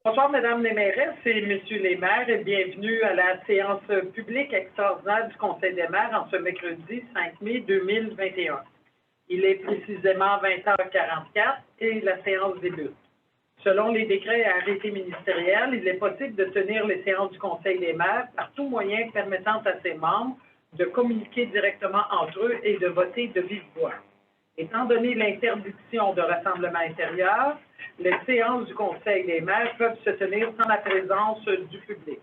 Bonsoir, Mesdames les maires et Messieurs les maires, et bienvenue à la séance publique extraordinaire du Conseil des maires en ce mercredi 5 mai 2021. Il est précisément 20h44 et la séance débute. Selon les décrets et arrêtés ministériels, il est possible de tenir les séances du Conseil des maires par tout moyen permettant à ses membres de communiquer directement entre eux et de voter de vive voix. Étant donné l'interdiction de rassemblement intérieur, les séances du Conseil des maires peuvent se tenir sans la présence du public.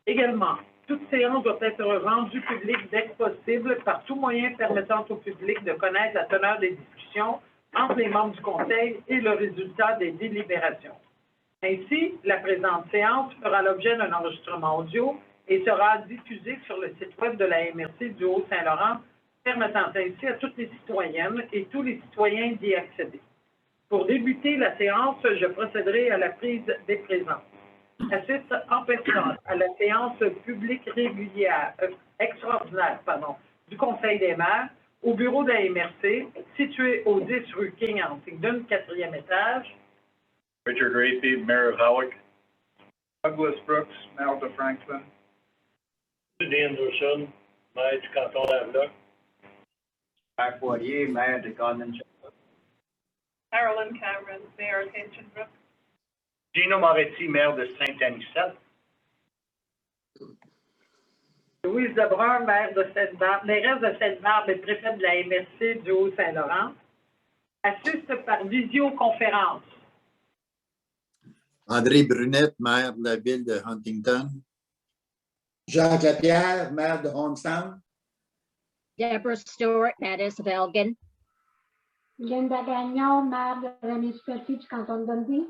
Également, toute séance doit être rendue publique dès que possible par tout moyen permettant au public de connaître la teneur des discussions entre les membres du Conseil et le résultat des délibérations. Ainsi, la présente séance fera l'objet d'un enregistrement audio et sera diffusée sur le site web de la MRC du Haut-Saint-Laurent, permettant ainsi à toutes les citoyennes et tous les citoyens d'y accéder. Pour débuter la séance, je procéderai à la prise des présences. Assiste en personne à la séance publique régulière, extraordinaire, du Conseil des maires, au bureau de la MRC, situé au 10 rue King à Huntingdon, 4e étage. Richard Gracie, Mayor of Hawick. Douglas Brooks, Maire de Franklin. Judy Anderson, maire du canton d'Havelock. Marc Poirier, maire de Condon-Château. Carolyn Cameron, mayor of Hinchinbrook. Gino Moretti, maire de Saint-Anicette. Louise Lebrun, mairesse de Sainte-Barbe et préfète de la MRC du Haut-Saint-Laurent. Assiste par visioconférence. André Brunette, maire de la ville de Huntington. Jacques Lapierre, maire de Hometown. Deborah Stewart, mairesse of Elgin. Linda Gagnon, maire de la municipalité du canton de Dundee.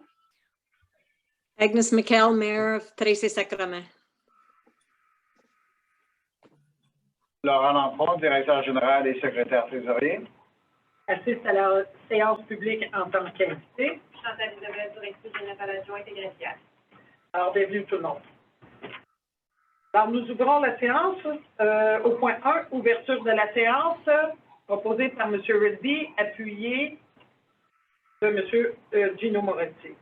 Agnes McKell, maire of Tracy-Sacrament. Laurent Lampron, directeur général et secrétaire trésorier. Assiste à la séance publique en tant qu'invité. Chantal Isabelle, directrice générale adjointe et greffière. Alors, bienvenue tout le monde. Alors, nous ouvrons la séance. Au point 1, ouverture de la séance, proposée par M. Ridley, appuyé de M. Gino Moretti.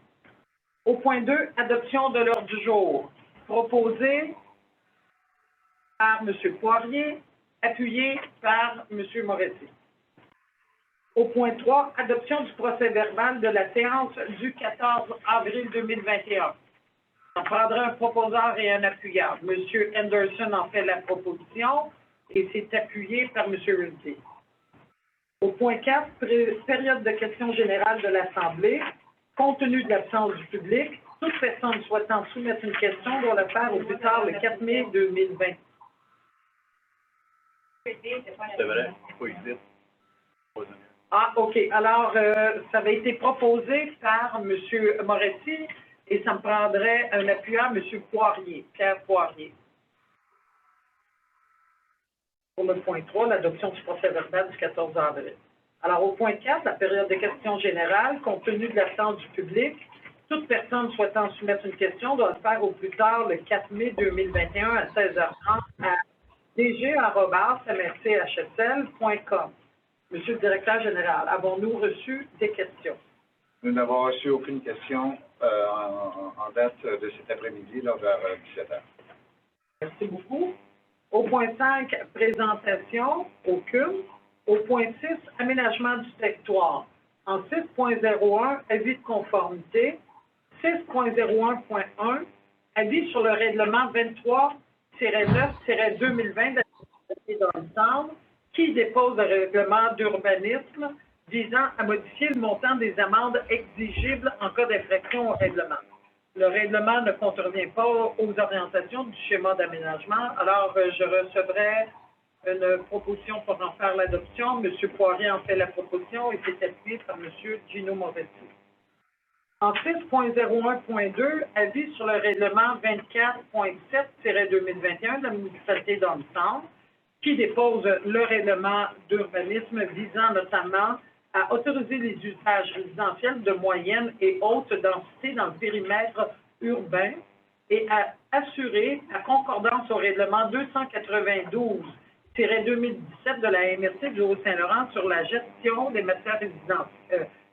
Au point 2, adoption de l'ordre du jour, proposé par M. Poirier, appuyé par M. Moretti. Au point 3, adoption du procès-verbal de la séance du 14 avril 2021. On prendra un proposeur et un appuyeur. M. Anderson en fait la proposition et c'est appuyé par M. Ridley. Au point 4, période de questions générales de l'Assemblée. Compte tenu de l'absence du public, toute personne souhaitant soumettre une question doit le faire au plus tard le 4 mai 2020. C'est vrai, pas ici. Ah, OK. Alors, ça avait été proposé par M. Moretti et ça me prendrait un appuyeur, M. Poirier, Pierre Poirier. Pour le point 3, l'adoption du procès-verbal du 14 avril. Alors, au point 4, la période de questions générales, compte tenu de l'absence du public, toute personne souhaitant soumettre une question doit le faire au plus tard le 4 mai 2021 à 16h30 à dg@mrchsl.com. Monsieur le directeur général, avons-nous reçu des questions? Nous n'avons reçu aucune question en date de cet après-midi, vers 17h. Merci beaucoup. Au point 5, présentation, aucune. Au point 6, aménagement du territoire. En 6.01, avis de conformité. 6.01.1, avis sur le règlement 23-9-2020 de la dans le centre, qui dépose le règlement d'urbanisme visant à modifier le montant des amendes exigibles en cas d'infraction au règlement. Le règlement ne contrevient pas aux orientations du schéma d'aménagement, alors je recevrai une proposition pour en faire l'adoption. M. Poirier en fait la proposition et c'est appuyé par M. Gino Moretti. En 6.01.2, avis sur le règlement 24.7-2021 de la municipalité d'Hometown, qui dépose le règlement d'urbanisme visant notamment à autoriser les usages résidentiels de moyenne et haute densité dans le périmètre urbain et à assurer la concordance au règlement 292-2017 de la MRC du Haut-Saint-Laurent sur la gestion des matières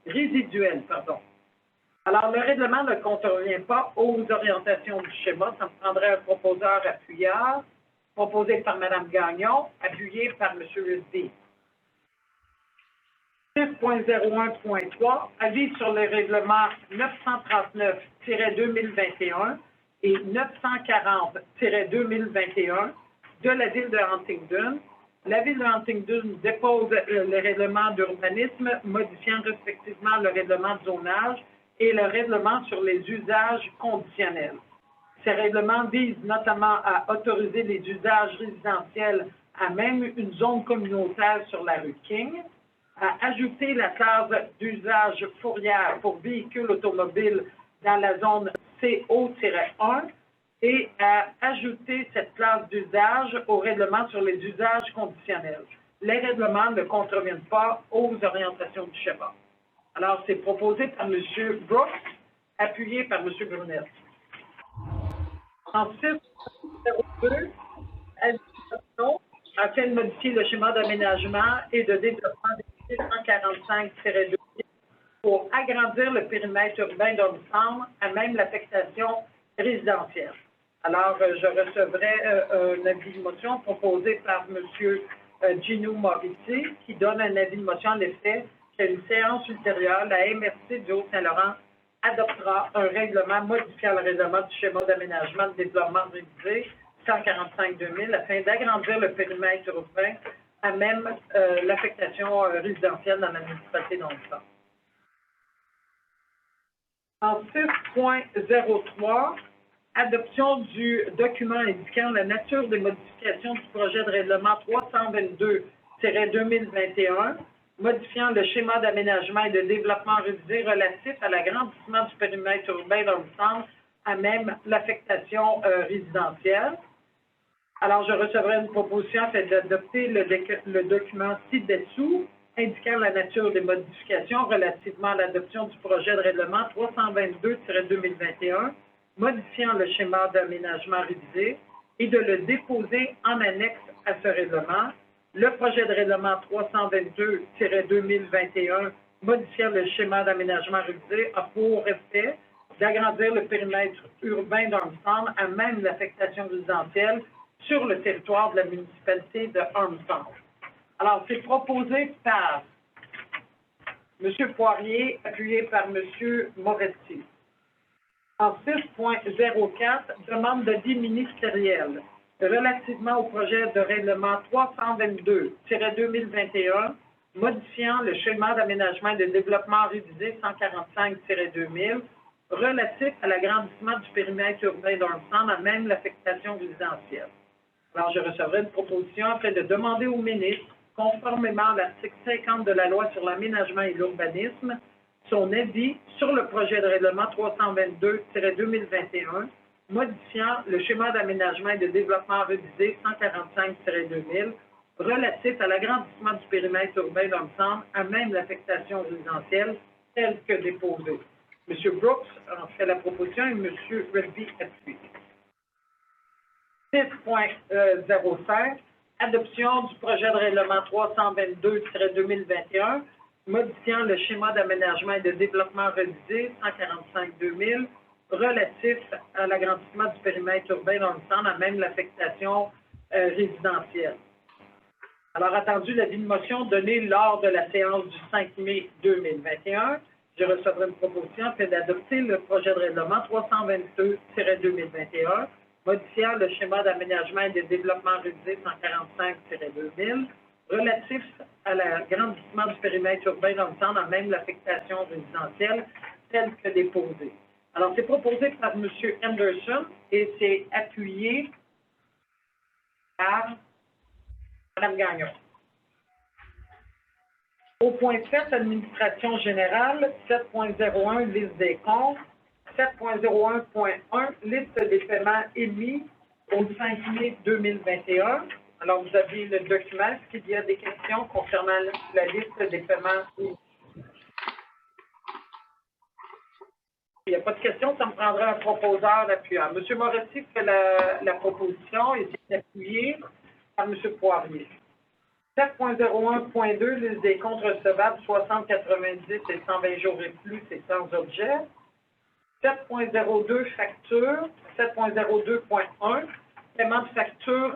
résiduelles. Alors, le règlement ne contrevient pas aux orientations du schéma. Ça me prendrait un proposeur appuyeur, proposé par Mme Gagnon, appuyé par M. Rusby. 6.01.3, avis sur le règlement 939-2021 et 940-2021 de la Ville de Huntingdon. La Ville de Huntingdon dépose le règlement d'urbanisme modifiant respectivement le règlement de zonage et le règlement sur les usages conditionnels. Ces règlements visent notamment à autoriser les usages résidentiels à même une zone communautaire sur la rue King, à ajouter la classe d'usage fourrière pour véhicules automobiles dans la zone CO-1 et à ajouter cette classe d'usage au règlement sur les usages conditionnels. Les règlements ne contreviennent pas aux orientations du schéma. Alors, c'est proposé par M. Brooks, appuyé par M. Brunel. En 6.02, afin de modifier le schéma d'aménagement et de développement des 145-2 pour agrandir le périmètre urbain d'Ormsand à même l'affectation résidentielle. Alors, je recevrai un avis de motion proposé par M. Gino Morizzi, qui donne un avis de motion en effet qu'à une séance ultérieure, la MRC du Haut-Saint-Laurent adoptera un règlement modifiant le règlement du schéma d'aménagement de développement révisé 145-2000 afin d'agrandir le périmètre urbain à même l'affectation résidentielle dans la municipalité d'Ormsand. En 6.03, adoption du document indiquant la nature des modifications du projet de règlement 322-2021, modifiant le schéma d'aménagement et de développement révisé relatif à l'agrandissement du périmètre urbain d'Ormsand à même l'affectation résidentielle. Alors, je recevrai une proposition afin d'adopter le document ci-dessous, indiquant la nature des modifications relativement à l'adoption du projet de règlement 322-2021, modifiant le schéma d'aménagement révisé, et de le déposer en annexe à ce règlement. Le projet de règlement 322-2021, modifiant le schéma d'aménagement révisé, a pour effet d'agrandir le périmètre urbain d'Ormsand à même l'affectation résidentielle sur le territoire de la municipalité de Ormsand. Alors, c'est proposé par M. Poirier, appuyé par M. Moretti. En 6.04, demande d'avis ministériel relativement au projet de règlement 322-2021, modifiant le schéma d'aménagement et de développement révisé 145-2000, relatif à l'agrandissement du périmètre urbain d'Ormsand à même l'affectation résidentielle. Alors, je recevrai une proposition afin de demander au ministre, conformément à l'article 50 de la loi sur l'aménagement et l'urbanisme, son avis sur le projet de règlement 322-2021, modifiant le schéma d'aménagement et de développement révisé 145-2000, relatif à l'agrandissement du périmètre urbain d'Ormsand à même l'affectation résidentielle telle que déposée. M. Brooks en fait la proposition et M. Rusby appuie. 6.05, adoption du projet de règlement 322-2021, modifiant le schéma d'aménagement et de développement révisé 145-2000, relatif à l'agrandissement du périmètre urbain d'Ormsand à même l'affectation résidentielle. Alors, attendu l'avis de motion donné lors de la séance du 5 mai 2021, je recevrai une proposition afin d'adopter le projet de règlement 322-2021, modifiant le schéma d'aménagement et de développement révisé 145-2000, relatif à l'agrandissement du périmètre urbain d'Ormsand à même l'affectation résidentielle telle que déposée. Alors, c'est proposé par M. Anderson et c'est appuyé par Mme Gagnon. Au point 7, administration générale, 7.01, liste des comptes, 7.01.1, liste des paiements émis au 5 mai 2021. Alors, vous avez le document. Est-ce qu'il y a des questions concernant la liste des paiements émis? Il n'y a pas de questions, ça me prendra un proposeur d'appuyant. M. Moretti fait la proposition et c'est appuyé par M. Poirier. 7.01.2, liste des comptes recevables, 60, 90 et 120 jours et plus, c'est sans objet. 7.02 facture, 7.02.1 paiement de facture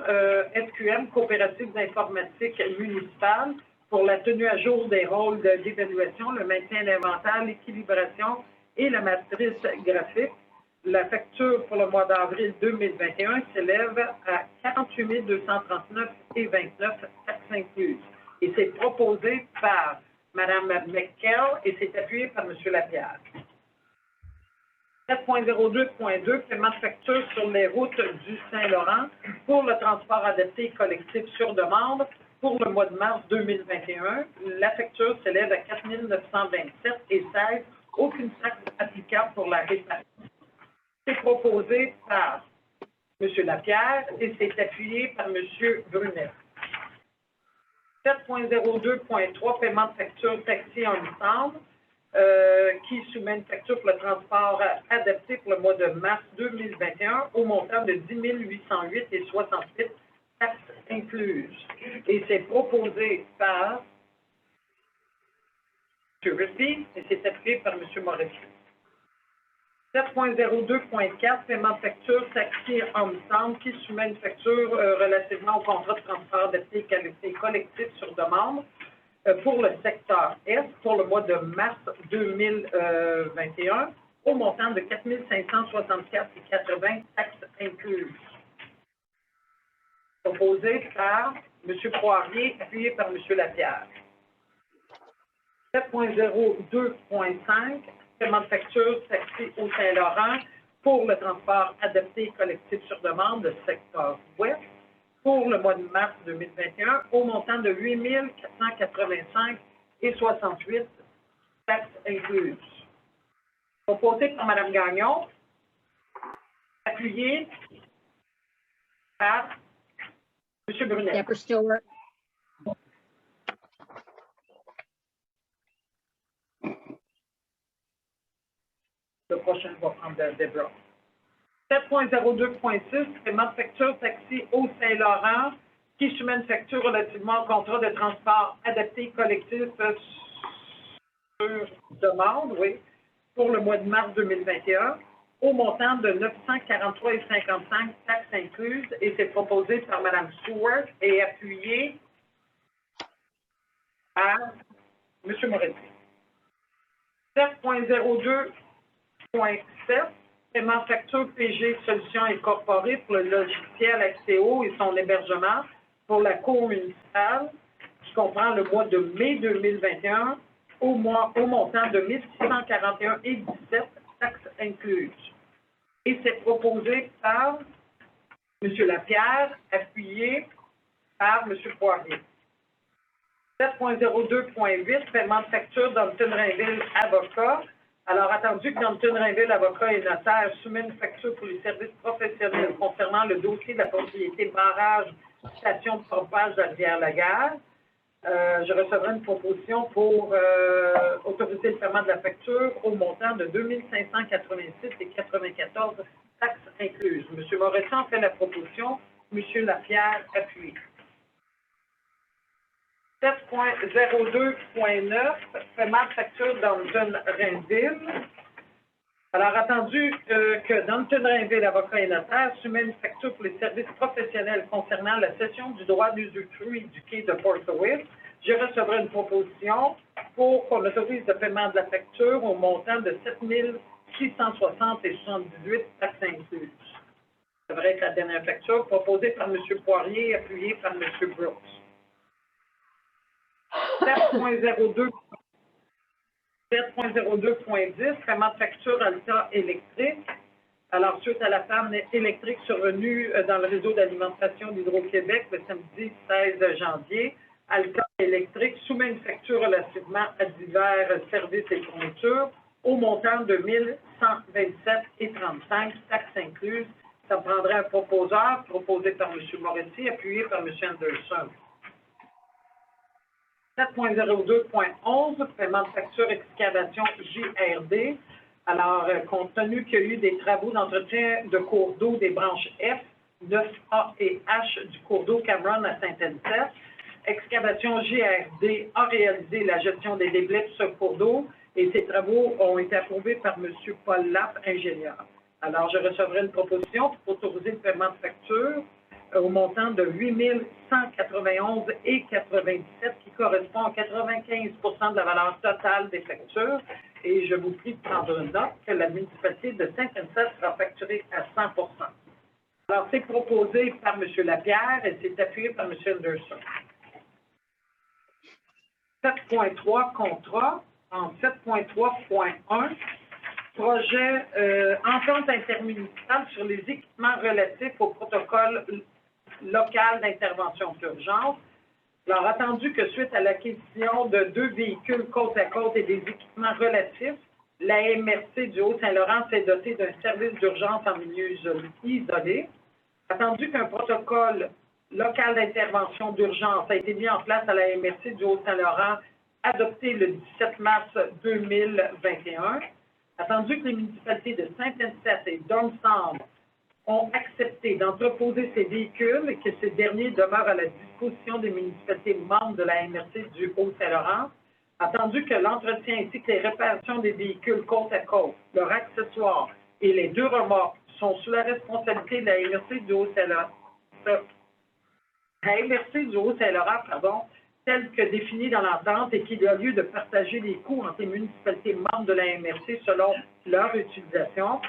SQM, Coopérative d'informatique municipale, pour la tenue à jour des rôles d'évaluation, le maintien d'inventaire, l'équilibration et la matrice graphique. La facture pour le mois d'avril 2021 s'élève à 48 239,29 taxes incluses. Et c'est proposé par Mme McKell et c'est appuyé par M. Lapierre. 7.02.2, paiement de facture sur les routes du Saint-Laurent pour le transport adapté collectif sur demande pour le mois de mars 2021. La facture s'élève à 4 927,16, aucune taxe applicable pour la réparation. C'est proposé par M. Lapierre et c'est appuyé par M. Brunet. 7.02.3, paiement de facture taxi ensemble, qui soumet une facture pour le transport adapté pour le mois de mars 2021 au montant de 10 808,68 taxes incluses. Et c'est proposé par M. Rippey et c'est appuyé par M. Morrissey. 7.02.4, paiement de facture taxi ensemble, qui soumet une facture relativement au contrat de transport adapté collectif sur demande pour le secteur S pour le mois de mars 2021 au montant de 4 564,80 taxes incluses. Proposé par M. Poirier, appuyé par M. Lapierre. 7.02.5, paiement de facture taxi au Saint-Laurent pour le transport adapté collectif sur demande de secteur ouest pour le mois de mars 2021 au montant de 8 485,68 taxes incluses. Proposé par Mme Gagnon, appuyé par M. Brunet. Deborah Stewart. Le prochain va prendre Deborah. 7.02.6, paiement de facture taxi au Saint-Laurent, qui soumet une facture relativement au contrat de transport adapté collectif sur demande, oui, pour le mois de mars 2021, au montant de 943,55 taxes incluses, et c'est proposé par Mme Stewart et appuyé par M. Moretti. 7.02.7, paiement facture PG Solutions Incorporée pour le logiciel Axéo et son hébergement pour la Cour municipale, qui comprend le mois de mai 2021 au montant de 1 641,17 taxes incluses. Et c'est proposé par M. Lapierre, appuyé par M. Poirier. 7.02.8, paiement de facture d'Hampton-Rainville Avocat. Alors, attendu que Hampton-Rainville Avocat et notaire soumet une facture pour les services professionnels concernant le dossier de la propriété barrage station de pompage de la Rivière-la-Guerre, je recevrai une proposition pour autoriser le paiement de la facture au montant de 2 586,94 taxes incluses. M. Moretti en fait la proposition. M. Lapierre appuie. 7.02.9, paiement de facture d'Hampton-Rainville. Alors, attendu que d'Hampton-Rainville, avocat et notaire, soumet une facture pour les services professionnels concernant la cession du droit d'usufruit du quai de Port-Louis, je recevrai une proposition pour qu'on autorise le paiement de la facture au montant de 7 660,78 taxes incluses. Ça devrait être la dernière facture proposée par M. Poirier et appuyée par M. Brooks. 7.02.10, paiement de facture Alta électrique. Alors, suite à la panne électrique survenue dans le réseau d'alimentation d'Hydro-Québec le samedi 16 janvier, Alta électrique soumet une facture relativement à divers services et fournitures au montant de 1 127,35 taxes incluses. Ça prendrait un proposeur proposé par M. Moretti, appuyé par M. Anderson. 7.02.11, paiement de facture excavation JRD. Alors, compte tenu qu'il y a eu des travaux d'entretien de cours d'eau des branches F, 9A et H du cours d'eau Cameron à Saint-Anicet, Excavation JRD a réalisé la gestion des débits de ce cours d'eau et ces travaux ont été approuvés par M. Paul Lapp, ingénieur. Alors, je recevrai une proposition pour autoriser le paiement de facture au montant de 8 191,97 qui correspond à 95 de la valeur totale des factures. Et je vous prie de prendre note que la municipalité de Saint-Anne-Cette sera facturée à 100 Alors, c'est proposé par M. Lapierre et c'est appuyé par M. Anderson. 7.3 contrat en 7.3.1 projet entente intermunicipale sur les équipements relatifs au protocole local d'intervention d'urgence. Alors, attendu que suite à l'acquisition de 2 véhicules côte à côte et des équipements relatifs, la MRC du Haut-Saint-Laurent s'est dotée d'un service d'urgence en milieu isolé. Attendu qu'un protocole local d'intervention d'urgence a été mis en place à la MRC du Haut-Saint-Laurent, adopté le 17 mars 2021. Attendu que les municipalités de Saint-Anne-Cette et d'Ormessemble ont accepté d'entreposer ces véhicules et que ces derniers demeurent à la disposition des municipalités membres de la MRC du Haut-Saint-Laurent, attendu que l'entretien ainsi que les réparations des véhicules côte à côte, leurs accessoires et les 2 remorques sont sous la responsabilité de la MRC du Haut-Saint-Laurent, telle que définie dans l'entente et qu'il y a lieu de partager les coûts entre les municipalités membres de la MRC selon leur utilisation,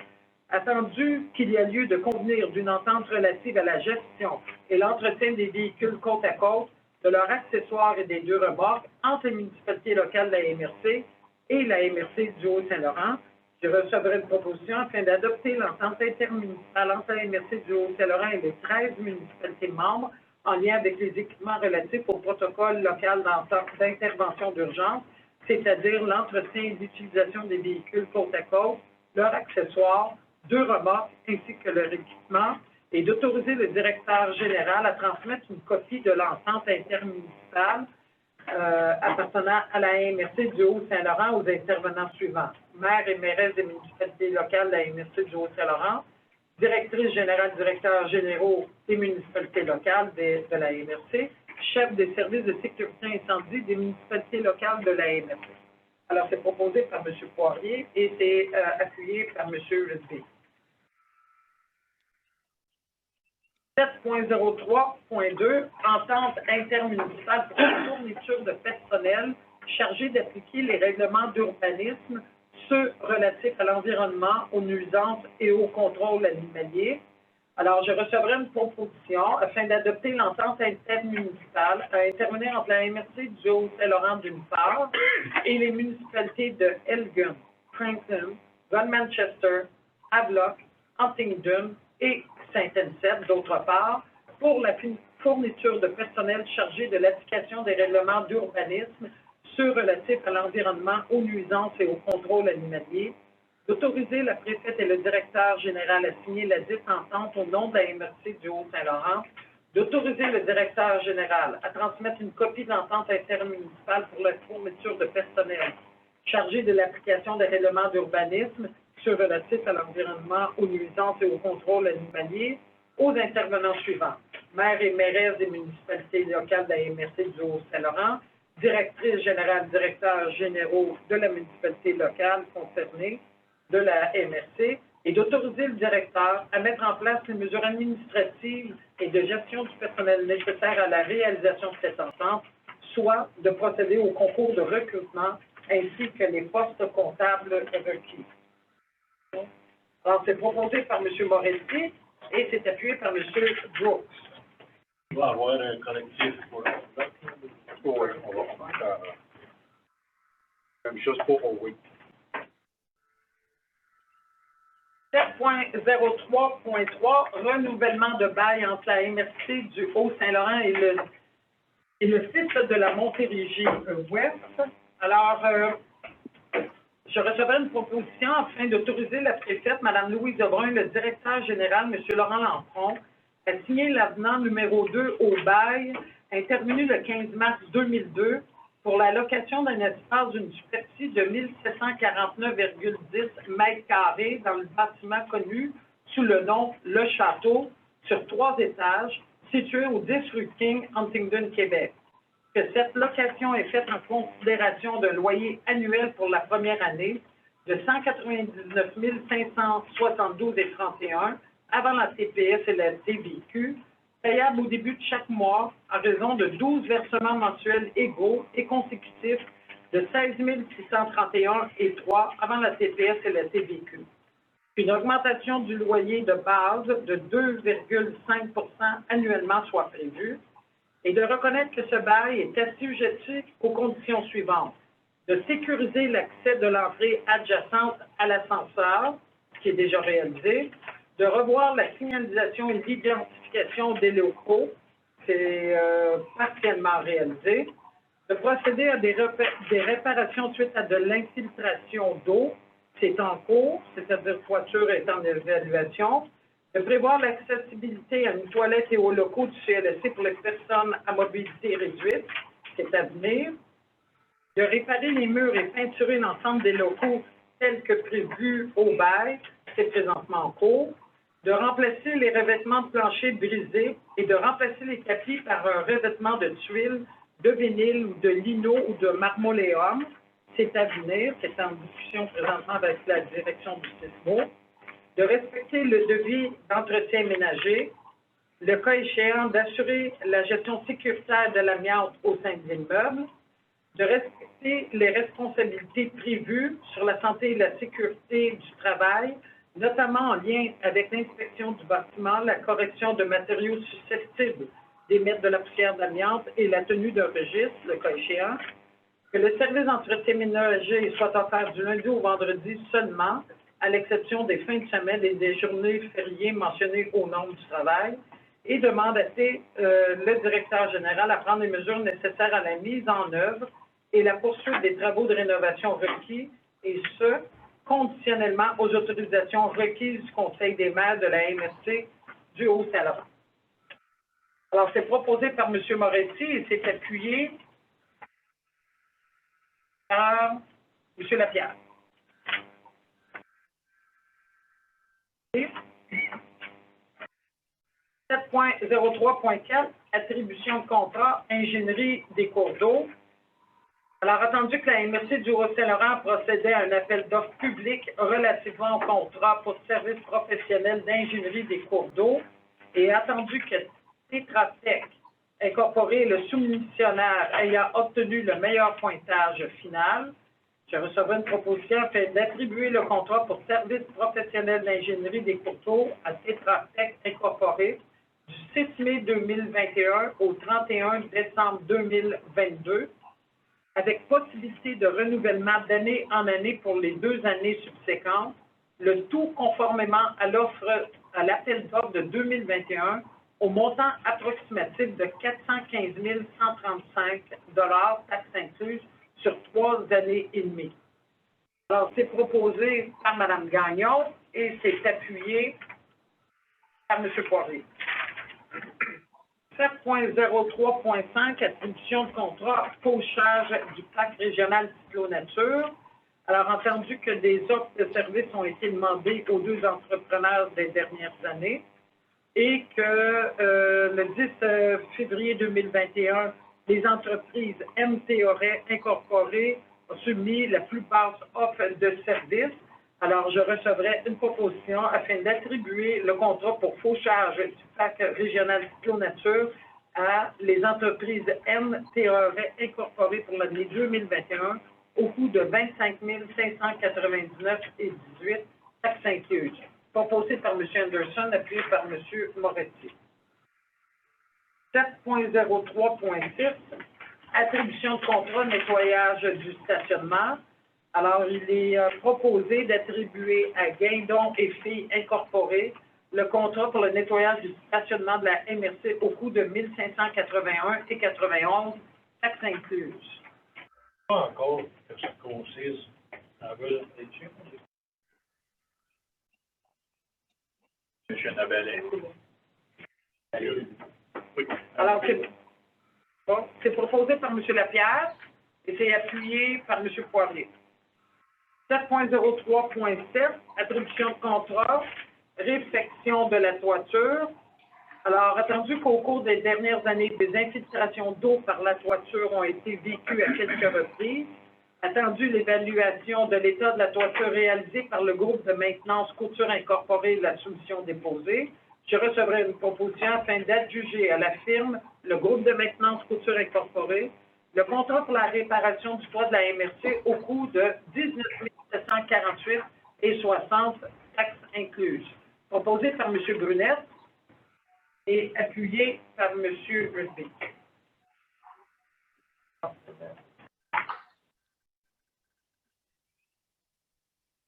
attendu qu'il y a lieu de convenir d'une entente relative à la gestion et l'entretien des véhicules côte à côte, de leurs accessoires et des 2 remorques entre les municipalités locales de la MRC et la MRC du Haut-Saint-Laurent. Je recevrai une proposition afin d'adopter l'entente intermunicipale entre la MRC du Haut-Saint-Laurent et les 13 municipalités membres en lien avec les équipements relatifs au protocole local d'intervention d'urgence, c'est-à-dire l'entretien et l'utilisation des véhicules côte à côte, leurs accessoires, 2 remorques ainsi que leur équipement, et d'autoriser le directeur général à transmettre une copie de l'entente intermunicipale appartenant à la MRC du Haut-Saint-Laurent aux intervenants suivants. Maire et mairesse des municipalités locales de la MRC du Haut-Saint-Laurent, directrice générale, directeurs généraux des municipalités locales de la MRC, chef des services de sécurité incendie des municipalités locales de la MRC. Alors, c'est proposé par M. Poirier et c'est appuyé par M. Rudby. 7.03.2, entente intermunicipale pour la fourniture de personnel chargé d'appliquer les règlements d'urbanisme, ceux relatifs à l'environnement, aux nuisances et au contrôle animalier. Alors, je recevrai une proposition afin d'adopter l'entente intermunicipale à intervenir entre la MRC du Haut-Saint-Laurent d'une part et les municipalités de Elgin, Franklin, Vaughan Manchester, Havelock, Huntingdon et Saint-Anne-Cette, d'autre part, pour la fourniture de personnel chargé de l'application des règlements d'urbanisme, ceux relatifs à l'environnement, aux nuisances et au contrôle animalier, d'autoriser la préfète et le directeur général à signer la dite entente au nom de la MRC du Haut-Saint-Laurent, d'autoriser le directeur général à transmettre une copie de l'entente intermunicipale pour la fourniture de personnel chargé de l'application des règlements d'urbanisme, ceux relatifs à l'environnement, aux nuisances et au contrôle animalier, aux intervenants suivants. Maire et mairesse des municipalités locales de la MRC du Haut-Saint-Laurent, directrice générale, directeurs généraux de la municipalité locale concernée, de la MRC, et d'autoriser le directeur à mettre en place les mesures administratives et de gestion du personnel nécessaires à la réalisation de cette entente, soit de procéder au concours de recrutement ainsi que les postes comptables requis. Alors, c'est proposé par M. Moretti et c'est appuyé par M. Brooks. Il va y avoir un collectif pour la Oui, on va faire même chose pour oui. 7.03.3, renouvellement de bail entre la MRC du Haut-Saint-Laurent et le site de la Montérégie-Ouest. Alors, je recevrai une proposition afin d'autoriser la préfète, Mme Louise Lebrun, le directeur général, M. Laurent Lampron, à signer l'avenant numéro 2 au bail intervenu le 15 mars 2002 pour la location d'un espace d'une superficie de 1749,10 m² dans le bâtiment connu sous le nom Le Château, sur 3 étages, situé au 10 rue King, Huntingdon, Québec. que cette location est faite en considération d'un loyer annuel pour la première année de 199 572,31 avant la TPS et la TVQ, payable au début de chaque mois en raison de 12 versements mensuels égaux et consécutifs de 16 631,3 avant la TPS et la TVQ. Une augmentation du loyer de base de 2,5 annuellement soit prévue et de reconnaître que ce bail est assujetti aux conditions suivantes. De sécuriser l'accès de l'entrée adjacente à l'ascenseur, ce qui est déjà réalisé, de revoir la signalisation et l'identification des locaux, c'est partiellement réalisé, de procéder à des réparations suite à de l'infiltration d'eau, c'est en cours, c'est-à-dire toiture est en évaluation, de prévoir l'accessibilité à une toilette et aux locaux du CLSC pour les personnes à mobilité réduite, c'est à venir, de réparer les murs et peinturer l'ensemble des locaux tels que prévu au bail, c'est présentement en cours, de remplacer les revêtements de plancher brisés et de remplacer les tapis par un revêtement de tuiles, de vinyle ou de lino ou de marmoléum, c'est à venir, c'est en discussion présentement avec la direction du CISMO, de respecter le devis d'entretien ménager, le cas échéant d'assurer la gestion sécuritaire de l'amiante au sein de l'immeuble, de respecter les responsabilités prévues sur la santé et la sécurité du travail, notamment en lien avec l'inspection du bâtiment, la correction de matériaux susceptibles d'émettre de la poussière d'amiante et la tenue d'un registre, le cas échéant, que le service d'entretien ménager soit offert du lundi au vendredi seulement, à l'exception des fins de semaine et des journées fériées mentionnées aux normes du travail, et de mandater le directeur général à prendre les mesures nécessaires à la mise en œuvre et la poursuite des travaux de rénovation requis, et ce, conditionnellement aux autorisations requises du Conseil des maires de la MRC du Haut-Saint-Laurent. Alors, c'est proposé par M. Moretti et c'est appuyé par M. Lapierre. 7.03.4, attribution de contrat, ingénierie des cours d'eau. Alors, attendu que la MRC du Haut-Saint-Laurent procédait à un appel d'offres public relativement au contrat pour service professionnel d'ingénierie des cours d'eau, et attendu que Tetra Tech Incorporé, le soumissionnaire ayant obtenu le meilleur pointage final, je recevrai une proposition afin d'attribuer le contrat pour service professionnel d'ingénierie des cours d'eau à Tetra Tech Incorporé du 6 mai 2021 au 31 décembre 2022, avec possibilité de renouvellement d'année en année pour les 2 années subséquentes, le tout conformément à l'offre, à l'appel d'offres de 2021, au montant approximatif de 415 135 taxes incluses sur 3 années et demie. Alors, c'est proposé par Mme Gagnon et c'est appuyé par M. Poirier. 7.03.5, attribution de contrat, fauchage du parc régional Cyclo-Nature. Alors, entendu que des offres de services ont été demandées aux 2 entrepreneurs des dernières années et que le 10 février 2021, les entreprises MTORE Incorporées ont soumis la plus basse offre de services. Alors, je recevrai une proposition afin d'attribuer le contrat pour fauchage du parc régional Cyclo-Nature à les entreprises MTORE Incorporées pour l'année 2021 au coût de 25 599,18 taxes incluses. Proposé par M. Anderson, appuyé par M. Moretti. 7.03.6, attribution de contrat nettoyage du stationnement. Alors, il est proposé d'attribuer à Guindon et Filles Incorporées le contrat pour le nettoyage du stationnement de la MRC au coût de 1 581,91 taxes incluses. Pas encore que ça consiste en vérification. M. Nabelet. Oui. Alors, c'est proposé par M. Lapierre et c'est appuyé par M. Poirier. 7.03.7, attribution de contrat, réfection de la toiture. Alors, attendu qu'au cours des dernières années, des infiltrations d'eau par la toiture ont été vécues à quelques reprises, attendu l'évaluation de l'état de la toiture réalisée par le groupe de maintenance Couture Incorporée de la soumission déposée, je recevrai une proposition afin d'adjuger à la firme, le groupe de maintenance Couture Incorporée, le contrat pour la réparation du toit de la MRC au coût de 19 748 et 60 taxes incluses. Proposé par M. Brunette et appuyé par M. Rigby.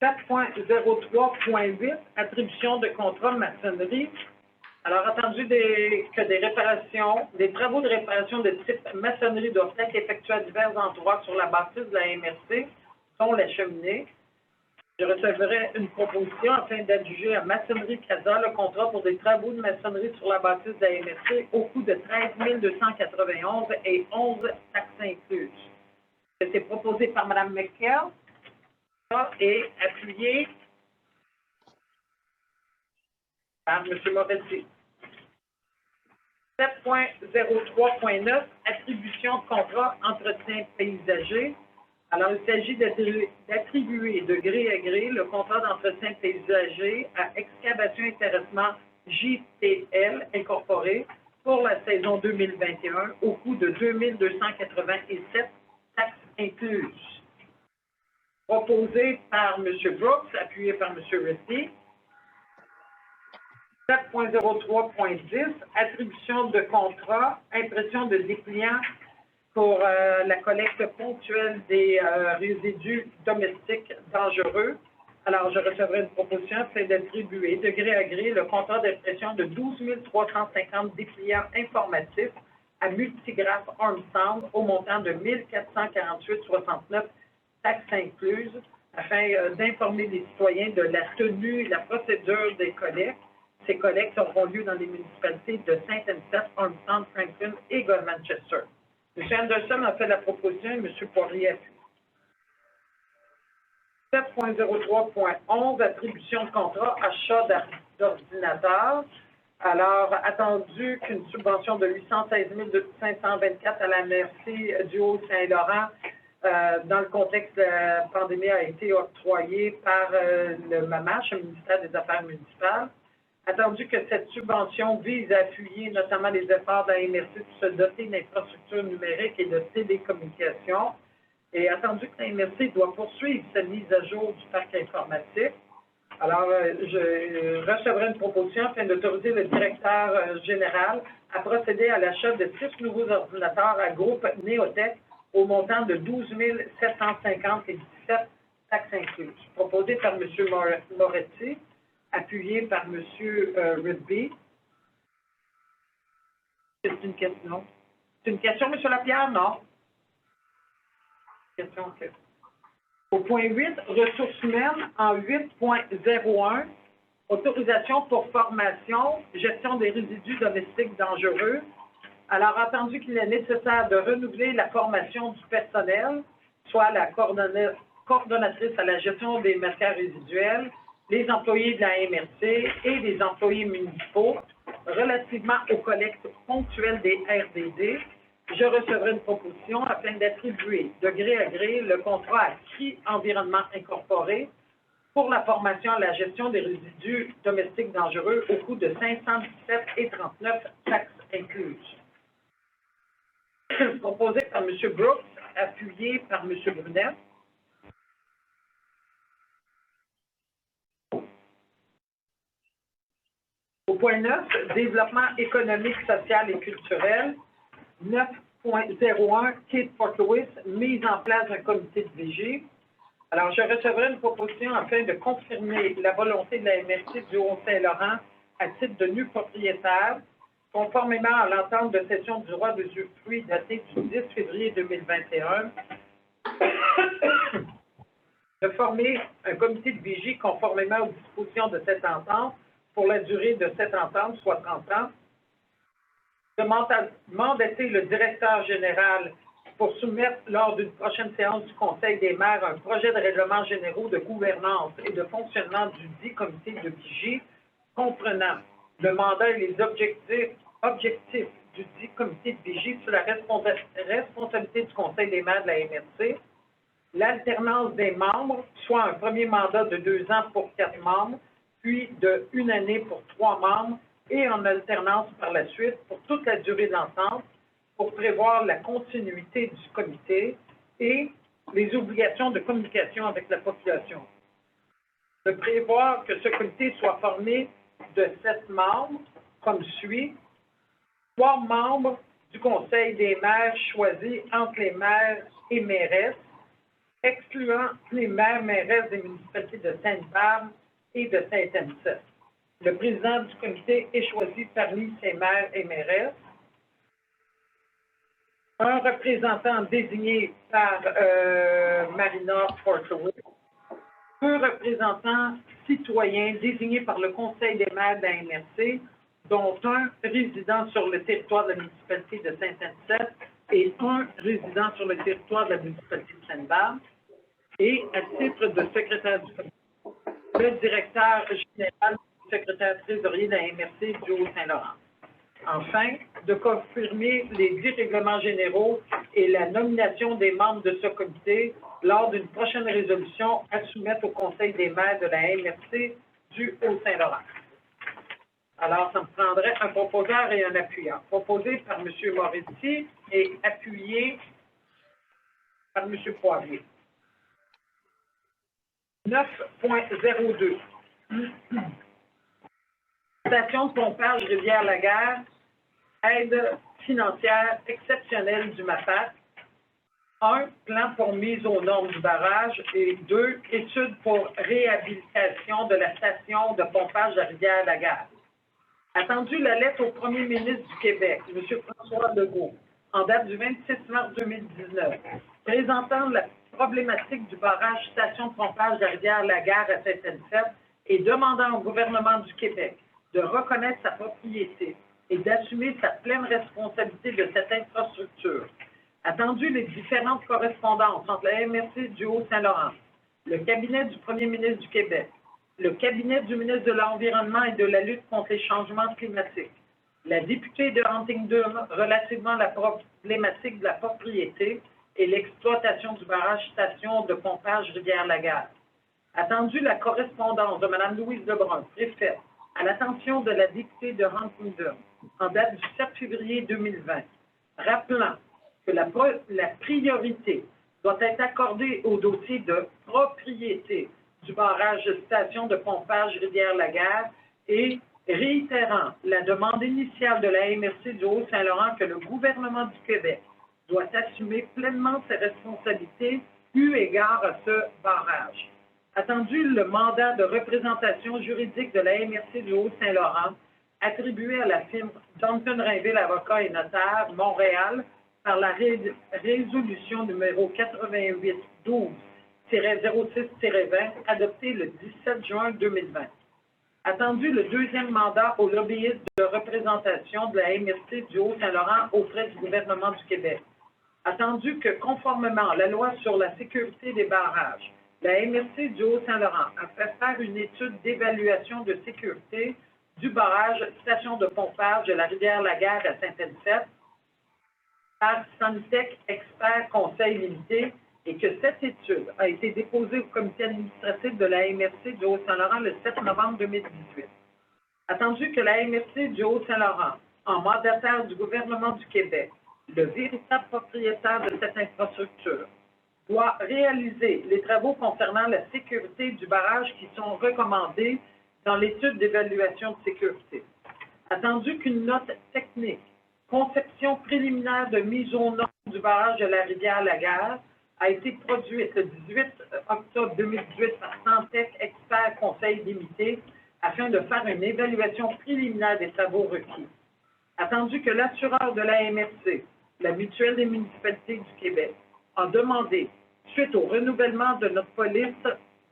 4.03.8, attribution de contrat maçonnerie. Alors, attendu que des travaux de réparation de type maçonnerie doivent être effectués à divers endroits sur la bâtisse de la MRC, dont la cheminée. Je recevrai une proposition afin d'adjuger à Maçonnerie Casa le contrat pour des travaux de maçonnerie sur la bâtisse de la MRC au coût de 13 291 et 11 taxes incluses. C'était proposé par Mme McKell et appuyé par M. Moretti. 7.03.9, attribution de contrat entretien paysager. Alors, il s'agit d'attribuer de gré à gré le contrat d'entretien paysager à Excavation Intéressement JTL Incorporé pour la saison 2021 au coût de 2 287 taxes incluses. Proposé par M. Brooks, appuyé par M. Risty. 7.03.10, attribution de contrat, impression de dépliants pour la collecte ponctuelle des résidus domestiques dangereux. Alors, je recevrai une proposition afin d'attribuer de gré à gré le contrat d'impression de 12 350 dépliants informatifs à Multigraph Armstrong au montant de 1 448,69 taxes incluses afin d'informer les citoyens de la tenue et la procédure des collectes. Ces collectes auront lieu dans les municipalités de Saint-Anicet, Armstrong, Franklin et Gormanchester. M. Anderson a fait la proposition et M. Poirier appuie. 7.03.11, attribution de contrat, achat d'ordinateurs. Alors, attendu qu'une subvention de 816 524 à la MRC du Haut-Saint-Laurent dans le contexte de la pandémie a été octroyée par le MAMACH, le ministère des Affaires municipales. Attendu que cette subvention vise à appuyer notamment les efforts de la MRC pour se doter d'infrastructures numériques et de télécommunications, et attendu que la MRC doit poursuivre sa mise à jour du parc informatique, alors je recevrai une proposition afin d'autoriser le directeur général à procéder à l'achat de 6 nouveaux ordinateurs à groupe Néotech au montant de 12 750 et 17 taxes incluses. Proposé par M. Moretti, appuyé par M. Rigby. C'est une question. C'est une question, M. Lapierre? Non? Question, OK. Au point 8, ressources humaines, en 8.01, autorisation pour formation, gestion des résidus domestiques dangereux. Alors, attendu qu'il est nécessaire de renouveler la formation du personnel, soit la coordonnatrice à la gestion des matières résiduelles, les employés de la MRC et les employés municipaux relativement aux collectes ponctuelles des RDD, je recevrai une proposition afin d'attribuer de gré à gré le contrat à CRI Environnement Incorporé pour la formation à la gestion des résidus domestiques dangereux au coût de 517,39 taxes incluses. Proposé par M. Brooks, appuyé par M. Brunet. Au point 9, développement économique, social et culturel. 9.01, Kate Fort Louis, mise en place d'un comité de vigie. Alors, je recevrai une proposition afin de confirmer la volonté de la MRC du Haut-Saint-Laurent à titre de nu propriétaire, conformément à l'entente de cession du droit d'usufruit datée du 10 février 2021, de former un comité de vigie conformément aux dispositions de cette entente pour la durée de cette entente, soit 30 ans, de mandater le directeur général pour soumettre lors d'une prochaine séance du Conseil des maires un projet de règlement généraux de gouvernance et de fonctionnement du dit comité de vigie, comprenant le mandat et les objectifs du dit comité de vigie sous la responsabilité du Conseil des maires de la MRC, l'alternance des membres, soit un premier mandat de 2 ans pour 4 membres, puis de 1 année pour 3 membres, et en alternance par la suite pour toute la durée de l'entente, pour prévoir la continuité du comité et les obligations de communication avec la population. De prévoir que ce comité soit formé de 7 membres, comme suit: 3 membres du Conseil des maires choisis entre les maires et mairesses, excluant les maires mairesses des municipalités de Sainte-Barbe et de Saint-Anne-Sept. Le président du comité est choisi parmi ces maires et mairesses. Un représentant désigné par Marina Fortoway. 2 représentants citoyens désignés par le Conseil des maires de la MRC, dont un résident sur le territoire de la municipalité de Saint-Anne-Sept et un résident sur le territoire de la municipalité de Sainte-Barbe. Et à titre de secrétaire du comité, le directeur général, secrétaire trésorier de la MRC du Haut-Saint-Laurent. Enfin, de confirmer les 10 règlements généraux et la nomination des membres de ce comité lors d'une prochaine résolution à soumettre au Conseil des maires de la MRC du Haut-Saint-Laurent. Alors, ça me prendrait un proposeur et un appuyant. Proposé par M. Moretti et appuyé par M. Poirier. 9.02. Station de pompage Rivière-la-Guerre, aide financière exceptionnelle du MAPAC. 1. Plan pour mise aux normes du barrage. Et 2. Étude pour réhabilitation de la station de pompage de Rivière-la-Guerre. Attendu la lettre au premier ministre du Québec, M. François Legault, en date du 26 mars 2019, présentant la problématique du barrage station de pompage de Rivière-la-Guerre à Saint-Anne-Sept et demandant au gouvernement du Québec de reconnaître sa propriété et d'assumer sa pleine responsabilité de cette infrastructure. Attendu les différentes correspondances entre la MRC du Haut-Saint-Laurent, le cabinet du premier ministre du Québec, le cabinet du ministre de l'Environnement et de la lutte contre les changements climatiques, la députée de Huntingdon relativement à la problématique de la propriété et l'exploitation du barrage station de pompage Rivière-la-Guerre. Attendu la correspondance de Mme Louise Lebrun, préfète, à l'attention de la députée de Huntingdon, en date du 7 février 2020, rappelant que la priorité doit être accordée au dossier de propriété du barrage station de pompage Rivière-la-Guerre et réitérant la demande initiale de la MRC du Haut-Saint-Laurent que le gouvernement du Québec doit assumer pleinement ses responsabilités eu égard à ce barrage. Attendu le mandat de représentation juridique de la MRC du Haut-Saint-Laurent attribué à la firme Johnson Rainville Avocats et Notaires, Montréal, par la résolution numéro 88-12-06-20, adoptée le 17 juin 2020. Attendu le 2e mandat au lobbyiste de représentation de la MRC du Haut-Saint-Laurent auprès du gouvernement du Québec. Attendu que, conformément à la loi sur la sécurité des barrages, la MRC du Haut-Saint-Laurent a fait faire une étude d'évaluation de sécurité du barrage station de pompage de la Rivière-la-Guerre à Saint-Anne-Sept par Santec Expert Conseil Limité et que cette étude a été déposée au comité administratif de la MRC du Haut-Saint-Laurent le 7 novembre 2018. Attendu que la MRC du Haut-Saint-Laurent, en mandataire du gouvernement du Québec, le véritable propriétaire de cette infrastructure, doit réaliser les travaux concernant la sécurité du barrage qui sont recommandés dans l'étude d'évaluation de sécurité. Attendu qu'une note technique, conception préliminaire de mise aux normes du barrage de la Rivière-la-Guerre, a été produite le 18 octobre 2018 par Santec Expert Conseil Limité afin de faire une évaluation préliminaire des travaux requis. Attendu que l'assureur de la MRC, la Mutuelle des municipalités du Québec, a demandé, suite au renouvellement de notre police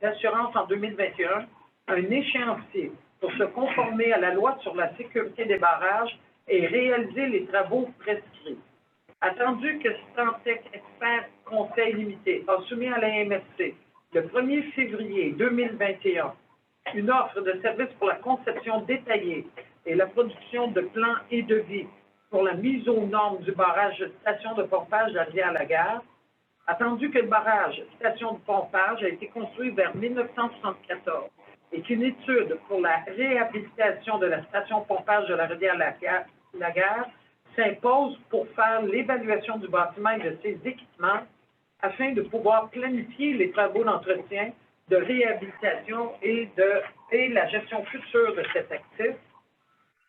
d'assurance en 2021, un échéancier pour se conformer à la loi sur la sécurité des barrages et réaliser les travaux prescrits. Attendu que Santec Expert Conseil Limité a soumis à la MRC le 1er février 2021 une offre de service pour la conception détaillée et la production de plans et devis pour la mise aux normes du barrage station de pompage de la Rivière-la-Gare, attendu que le barrage station de pompage a été construit vers 1974 et qu'une étude pour la réhabilitation de la station de pompage de la Rivière-la-Gare s'impose pour faire l'évaluation du bâtiment et de ses équipements afin de pouvoir planifier les travaux d'entretien, de réhabilitation et la gestion future de cet actif.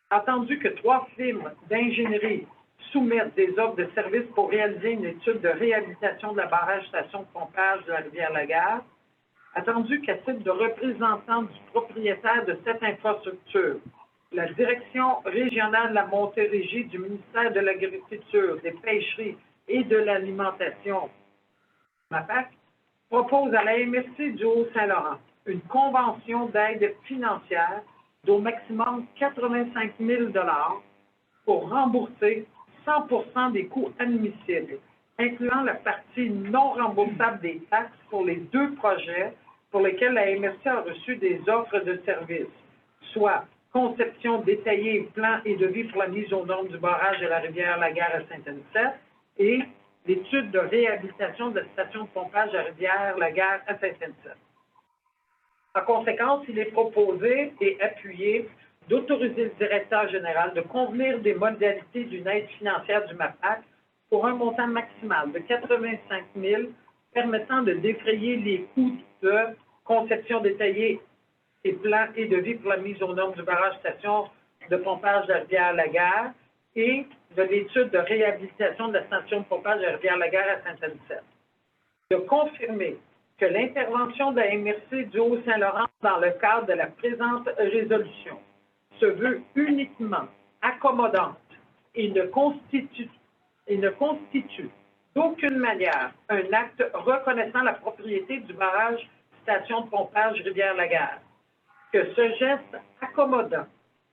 Attendu que 3 firmes d'ingénierie soumettent des offres de services pour réaliser une étude de réhabilitation de la barrage station de pompage de la Rivière-la-Gare, attendu qu'à titre de représentant du propriétaire de cette infrastructure, la Direction régionale de la Montérégie du ministère de l'Agriculture, des Pêcheries et de l'Alimentation, MAPAC, propose à la MRC du Haut-Saint-Laurent une convention d'aide financière d'au maximum 85 000 $ pour rembourser 100% des coûts admissibles, incluant la partie non remboursable des taxes pour les 2 projets pour lesquels la MRC a reçu des offres de services, soit conception détaillée, plan et devis pour la mise aux normes du barrage de la Rivière-la-Gare à Saint-Anicette et l'étude de réhabilitation de la station de pompage de la Rivière-la-Gare à Saint-Anicette. En conséquence, il est proposé et appuyé d'autoriser le directeur général de convenir des modalités d'une aide financière du MAPAC pour un montant maximal de 85 000 permettant de défrayer les coûts de conception détaillée et plan et devis pour la mise aux normes du barrage station de pompage de la Rivière-la-Gare et de l'étude de réhabilitation de la station de pompage de la Rivière-la-Gare à Saint-Anicette. De confirmer que l'intervention de la MRC du Haut-Saint-Laurent dans le cadre de la présente résolution se veut uniquement accommodante et ne constitue d'aucune manière un acte reconnaissant la propriété du barrage station de pompage Rivière-la-Gare, que ce geste accommodant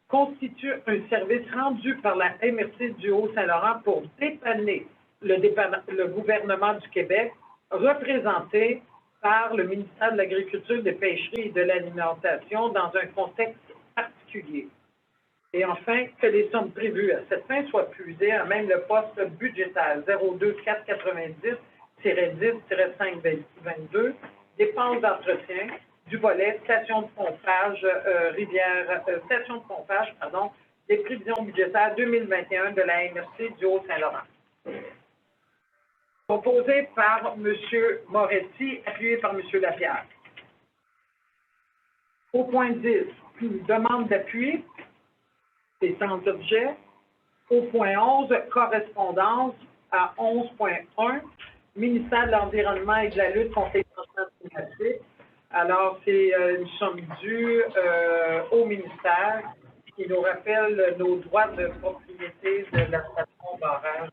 constitue un service rendu par la MRC du Haut-Saint-Laurent pour dépanner le gouvernement du Québec, représenté par le ministère de l'Agriculture, des Pêcheries et de l'Alimentation dans un contexte particulier. Et enfin, que les sommes prévues à cette fin soient puisées à même le poste budgétaire 02490-10-522, dépenses d'entretien du volet station de pompage des prévisions budgétaires 2021 de la MRC du Haut-Saint-Laurent. Proposé par M. Moretti, appuyé par M. Lapierre. Au point 10, une demande d'appui, c'est sans objet. Au point 11, correspondance à 11.1, ministère de l'Environnement et de la lutte contre les changements climatiques. Alors, c'est une somme due au ministère qui nous rappelle nos droits de propriété de la station barrage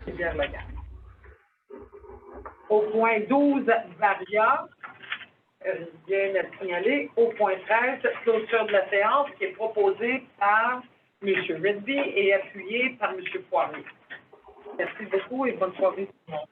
Rivière-la-Gare. Au point 12, Varia, bien à signaler. Au point 13, clôture de la séance qui est proposée par M. Redby et appuyée par M. Poirier. Merci beaucoup et bonne soirée tout le monde.